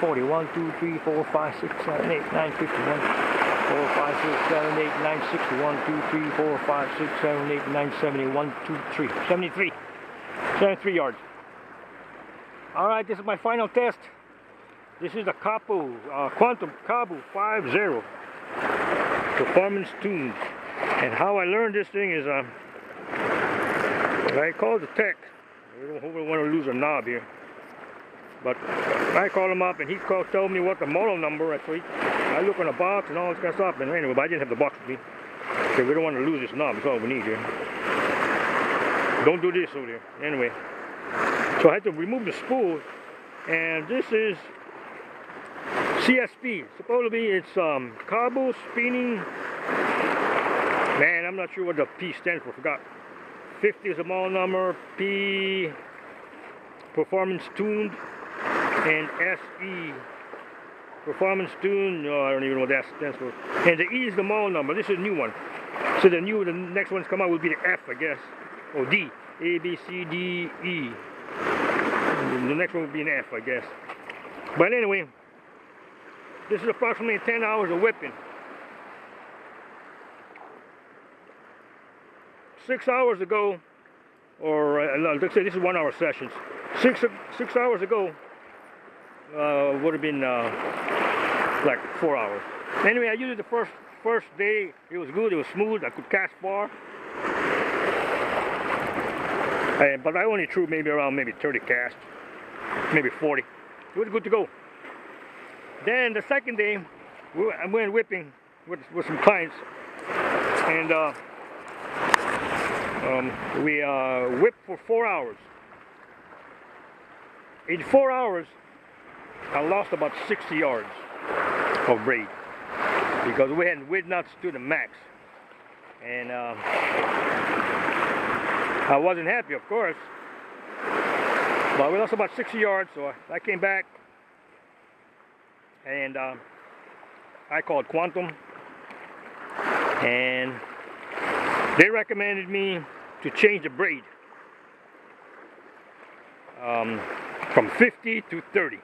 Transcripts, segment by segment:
40. 1, 2, 3, 4, 5, 6, 7, 8, 9, 50. 1, 4, 5, 6, 7, 8, 9, 60. 1, 2, 3, 4, 5, 6, 7, 8, 9, 70. 1, 2, 3. 73. 73 yards. Alright, this is my final test. This is the Cabo, Quantum Cabo 50 performance tuned. And how I learned this thing is I called the tech. We don't want to lose a knob here. But I called him up and he told me what the model number. So I look on the box and all this kind of stuff. And anyway, but I didn't have the box with me. So we don't want to lose this knob. That's all we need here. Don't do this over there. Anyway. So I had to remove the spool. And this is CSP. Supposedly it's Cabo spinning. Man, I'm not sure what the P stands for. Forgot. 50 is a model number. P performance tuned. And SE performance tuned. No, I don't even know what that stands for. And the E is the model number. This is a new one. So the next one's come out will be the F, I guess. Or D. A, B, C, D, E. The next one will be an F, I guess. But anyway, this is approximately 10 hours of whipping. 6 hours ago, or let's say this is 1 hour sessions. Six hours ago would have been like 4 hours. Anyway, I used it the first day. It was good. It was smooth. I could cast far. But I only threw maybe around 30 casts, maybe 40. It was good to go. Then the second day, I went whipping with some clients, and we whipped for 4 hours. In 4 hours, I lost about 60 yards of braid because we had windknots to the max, and I wasn't happy, of course, but we lost about 60 yards. So I came back and I called Quantum, and they recommended me to change the braid from 50 to 30.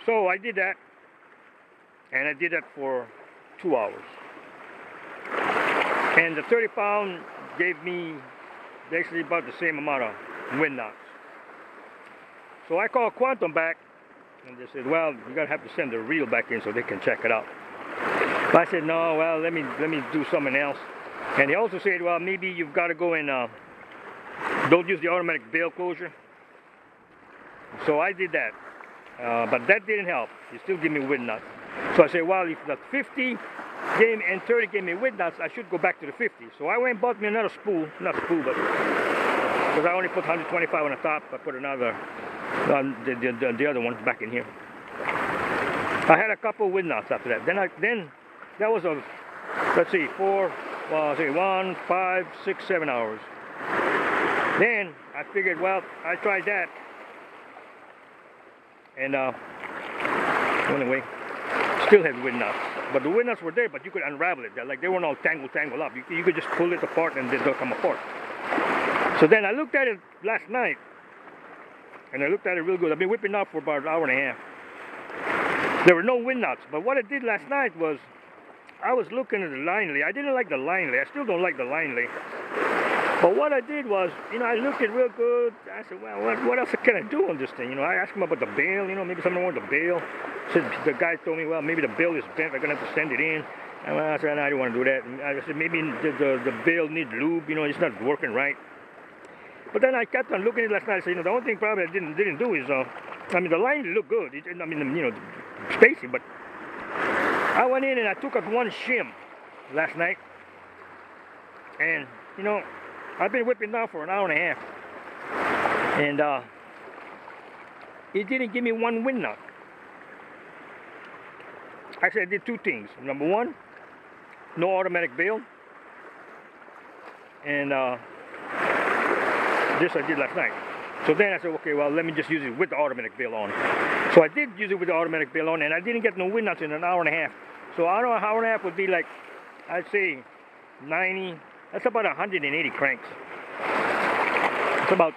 So I did that, and I did that for 2 hours. And the 30 pound gave me basically about the same amount of wind knots. So I called Quantum back, and they said, well, you're gonna have to send the reel back in so they can check it out. But I said, no, well, let me do something else. And he also said, well, maybe you've got to go and don't use the automatic bail closure. So I did that, but that didn't help. He still gave me wind knots. So I said, well, if the 50 and 30 gave me wind knots, I should go back to the 50. So I went and bought me another spool, not spool, but because I only put 125 on the top, I put another, the other one back in here. I had a couple of wind knots after that. Then that was a, let's see, 1, 5, 6, 7 hours. Then I figured, well, I tried that, and anyway, still had wind knots. But the wind knots were there, but you could unravel it. Like they weren't all tangled up. You could just pull it apart and they'll come apart. So then I looked at it last night, and I looked at it real good. I've been whipping now for about an hour and a half. There were no wind knots, but what I did last night was I was looking at the line lay. I didn't like the line lay. I still don't like the line lay. But what I did was, I looked at it real good. I said, well, what else can I do on this thing? I asked him about the bail, maybe something wrong with the bail. So the guy told me, well, maybe the bail is bent. I'm going to have to send it in. And I said, no, I don't want to do that. And I said, maybe the bail needs lube, it's not working right. But then I kept on looking at it last night. I said, the only thing probably I didn't do is, the line looked good. Spacing, but I went in and I took up one shim last night. And, I've been whipping now for an hour and a half. And it didn't give me one wind knot. Actually, I did two things. Number one, no automatic bail. And this I did last night. So then I said, okay, well, let me just use it with the automatic bail on. So I did use it with the automatic bail on, and I didn't get no wind knots in an hour and a half. So I don't know, an hour and a half would be like, I'd say 90, that's about 180 cranks. It's about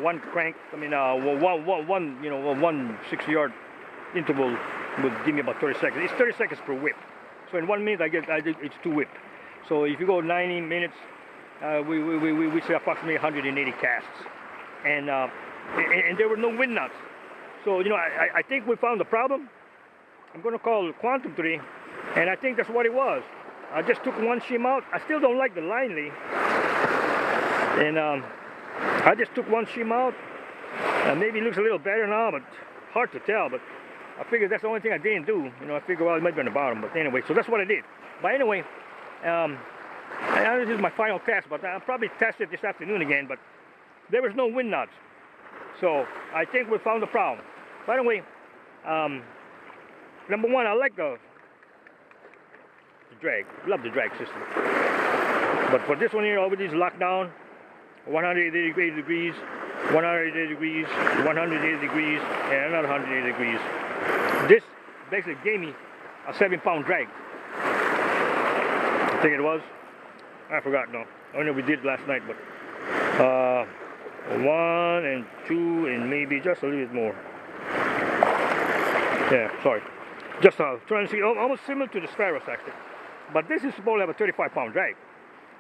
one crank, I mean, one 60-yard interval would give me about 30 seconds. It's 30 seconds per whip. So in 1 minute, it's 2 whip. So if you go 90 minutes, we say approximately 180 casts. And there were no wind knots. So, you know, I think we found the problem. I'm going to call Quantum today, and I think that's what it was. I just took one shim out. I still don't like the line lay. And I just took one shim out. Maybe it looks a little better now, but hard to tell. But I figured that's the only thing I didn't do. You know, I figured, well, it might be on the bottom. But anyway, so that's what I did. But anyway, this is my final test, but I'll probably test it this afternoon again. But there was no wind knots. So I think we found the problem. By the way, number one, I like the drag. Love the drag system. But for this one here, all of these locked down, 180 degrees, 180 degrees, 180 degrees, and another 180 degrees. This basically gave me a 7-pound drag. I think it was. I forgot now. I know we did last night, but 1 and 2 and maybe just a little bit more. Yeah, sorry. Just trying to see, almost similar to the Spheros actually. But this is supposed to have a 35-pound drag.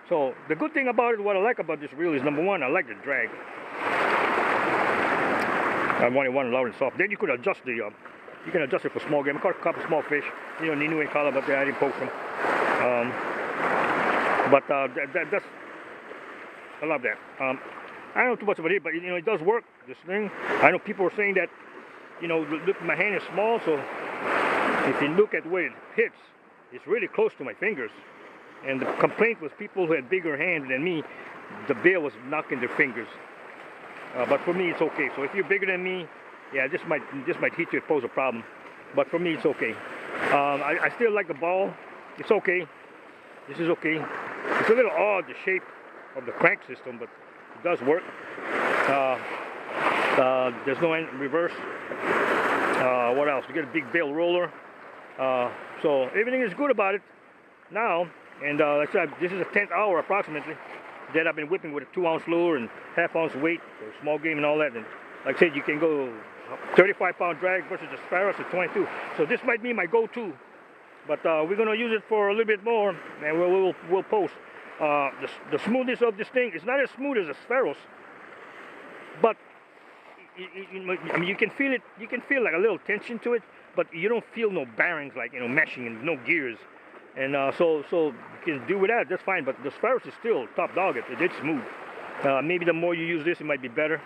So the good thing about it, what I like about this reel is, number one, I like the drag. I wanted one loud and soft. Then you could adjust the, you can adjust it for small game. I caught a couple small fish, you know, Ninu and Kyle, but I didn't poke them. That's, I love that. I don't know too much about it, but you know, it does work, this thing. I know people are saying that, you know, look, my hand is small, so if you look at where it hits, it's really close to my fingers. And the complaint was people who had bigger hands than me, the bill was knocking their fingers. But for me, it's okay. So if you're bigger than me, yeah, this might hit you and pose a problem. But for me, it's okay. I still like the ball. It's okay. This is okay. It's a little odd, the shape of the crank system, but it does work. There's no reverse. What else? You get a big bail roller. So everything is good about it now. And like I said, this is the 10th hour approximately that I've been whipping with a 2-ounce lure and half-ounce weight for small game and all that. And like I said, you can go 35-pound drag versus the Spheros at 22. So this might be my go-to. But we're going to use it for a little bit more, and we'll post. The smoothness of this thing is not as smooth as the Spheros, but I mean, you can feel it. You can feel like a little tension to it, but you don't feel no bearings, like, you know, meshing and no gears. And so you can do with that. That's fine. But the Spheros is still top dog. It's smooth. Maybe the more you use this, it might be better.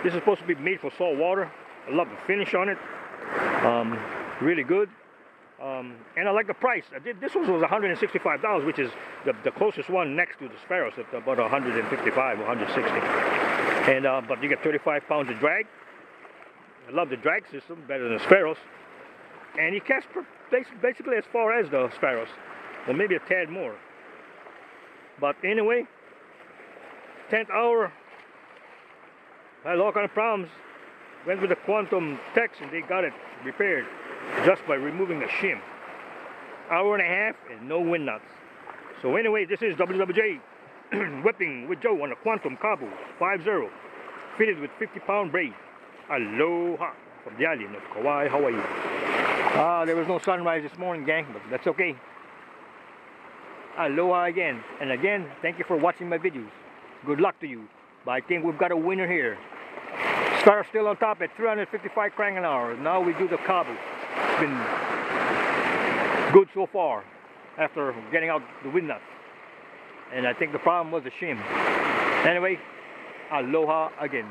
This is supposed to be made for salt water. I love the finish on it. Really good. And I like the price. This one was $165, which is the closest one next to the Spheros at about 155 or 160. And but you get 35 pounds of drag. I love the drag system, better than the Spheros. And you cast basically as far as the Spheros, or maybe a tad more. But anyway, 10th hour, I had all kind of problems. Went with the Quantum Techs and they got it repaired just by removing the shim. Hour and a half and no wind knots. So anyway, this is WWJ whipping with Joe on a Quantum Cabo 5.0, fitted with 50-pound braid. Aloha from the island of Kauai, Hawaii. There was no sunrise this morning, gang, but that's okay. Aloha again. And again, thank you for watching my videos. Good luck to you. But I think we've got a winner here. Spheros still on top at 355 crank an hour. Now we do the Cabo. It's been good so far after getting out the wind nuts. And I think the problem was the shim. Anyway, aloha again.